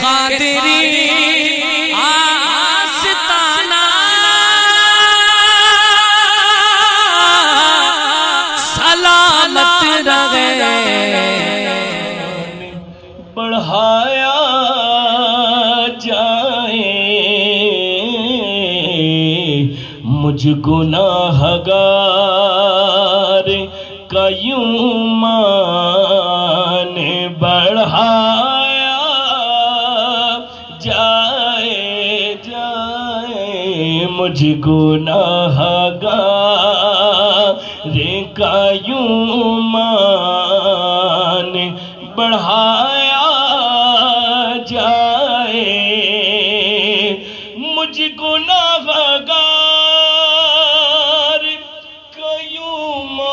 قادری آستانہ سلامت رہے، بڑھایا جائے مجھ گناہگار کا یوں مان، بڑھایا جائے مجھ گناہگار کا یوں مان، بڑھایا جائے مجھ گناہگار کا یوں مان،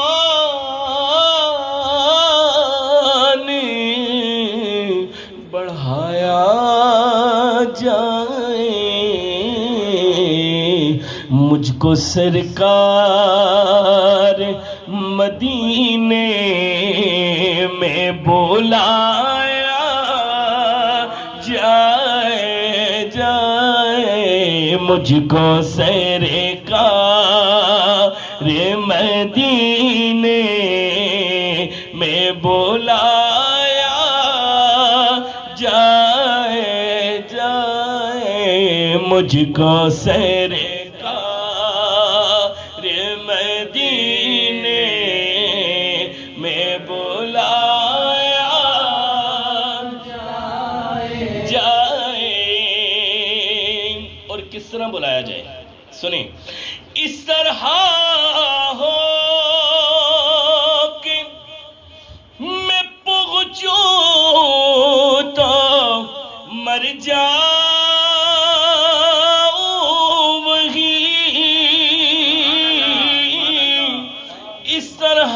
بڑھایا جائے مجھ کو سرکار مدینے میں بلایا جائے مجھ کو سرکار مدینے میں بلایا جائے مجھ کو سرکار مدینے میں بلایا جائے۔ اور کس طرح بلایا جائے سنیں، اس طرح ہو کہ میں پہنچوں تو مر جاؤں وہی، اس طرح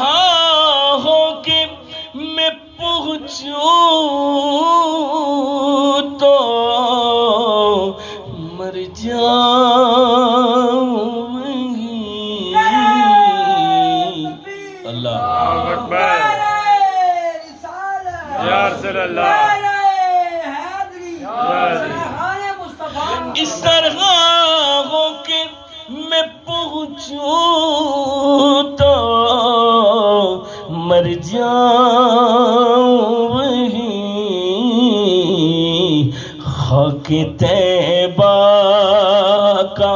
ہو کہ میں پہنچوں تو مر جاؤں وہی۔ اللہ اکبر یا رسول اللہ، اس طرح ہو کہ میں پہنچوں تو مر جاؤں وہی، خاک طیبہ کا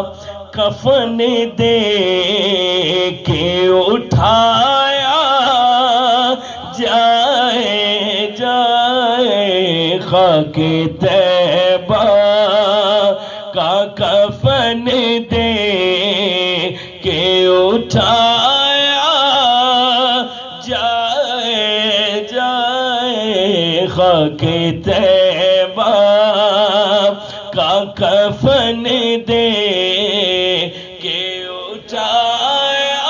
کفن دے کے اٹھایا جائے خاک طیبہ کا کفن دے کے اٹھایا جائے خاک طیبہ کا کفن دے کے اٹھایا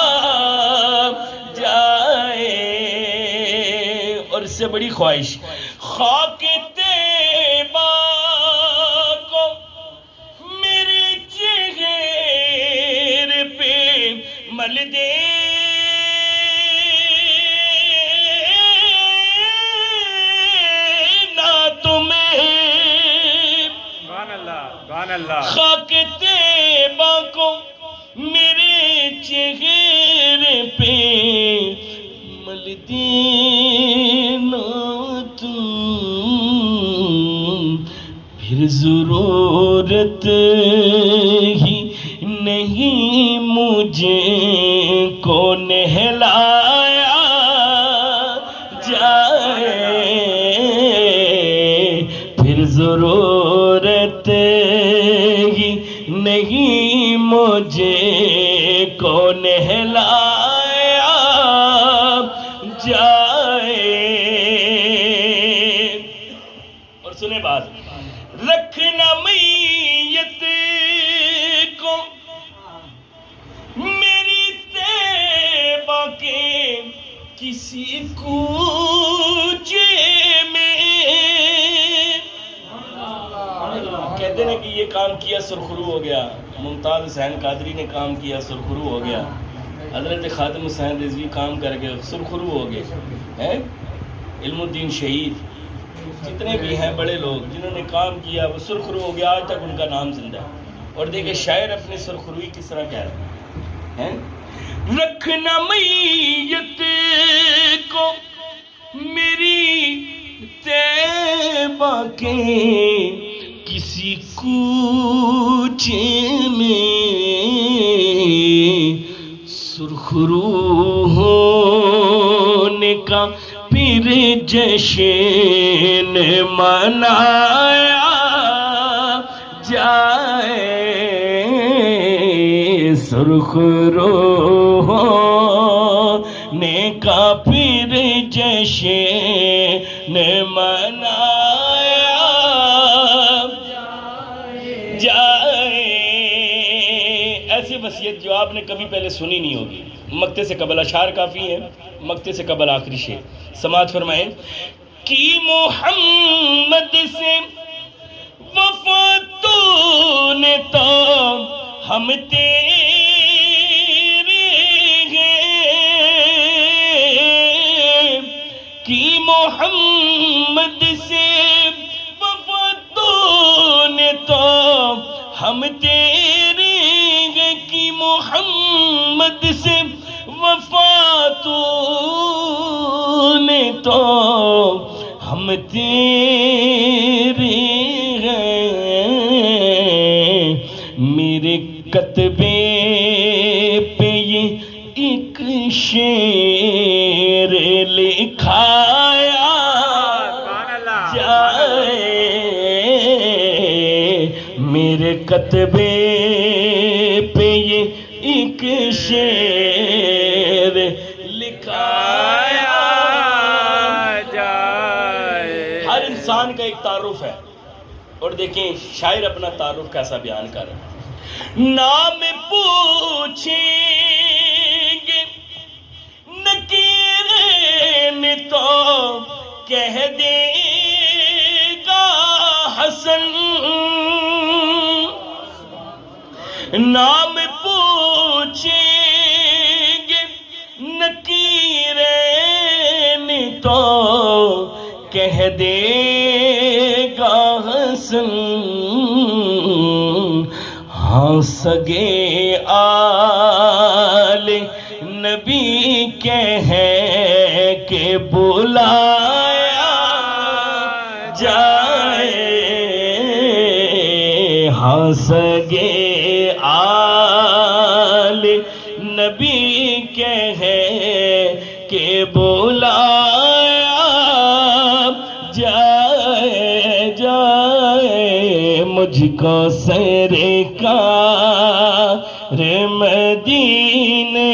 جائے۔ اور اس سے بڑی خواہش، خاک طیبہ کو میرے چہرے پہ مل دے، خاک طیبہ کو میرے چہرے پہ مل دینا تم، پھر ضرورت ہی نہیں مجھے کو نہلایا جائے، پھر ضرورت ہی نہیں مجھے کو نہلایا جائے۔ اور سنیں بات، رکھنا میت کو میری طیبہ کے کسی کوچے میں، کہتے ہیں کہ یہ کام کیا سرخرو ہو گیا، ممتاز حسین قادری نے کام کیا سرخرو ہو گیا، حضرت خادم حسین رضوی کام کر کے سرخرو ہو گئے، علم الدین شہید جتنے بھی ہیں بڑے لوگ جنہوں نے کام کیا وہ سرخرو ہو گیا، آج تک ان کا نام زندہ ہے۔ اور دیکھیں شاعر اپنی سرخروئی کس طرح کہہ رہا ہے، رکھنا میت کو میری طیبہ کے کسی کوچے میں، سرخرو ہونے کا پھر جشن منایا جائے، سرخرو ہونے کا پھر جشن منایا جائے۔ ایسی وصیت جو آپ نے کبھی پہلے سنی نہیں ہوگی۔ مقطع سے قبل اشعار کافی ہیں، مقطع سے قبل آخری شعر سماعت فرمائیں۔ کی محمد سے وفا تو نے تو ہم تیرے ہیں، کی محمد سے وفا تو نے تو ہم تیرے ہیں، کی محمد سے وفا تو نے تو ہم تیرے ہیں، میرے کتبے پہ یہ ایک شعر لکھایا جائے، میرے کتبے پہ یہ ایک شعر لکھایا جائے۔ ہر انسان کا ایک تعارف ہے، اور دیکھیں شاعر اپنا تعارف کیسا بیان کر رہا ہے۔ نام پوچھیں گے نکیرین تو کہہ دے گا حسن، نام پوچھیں گے نکیرین تو کہہ دے گا حسن، ہاں سگے آل نبی کہہ کے بلایا جائے، ہاں سگے آل نبی کہہ کے بلایا جائے، جائے مجھ کو سرکار مدینے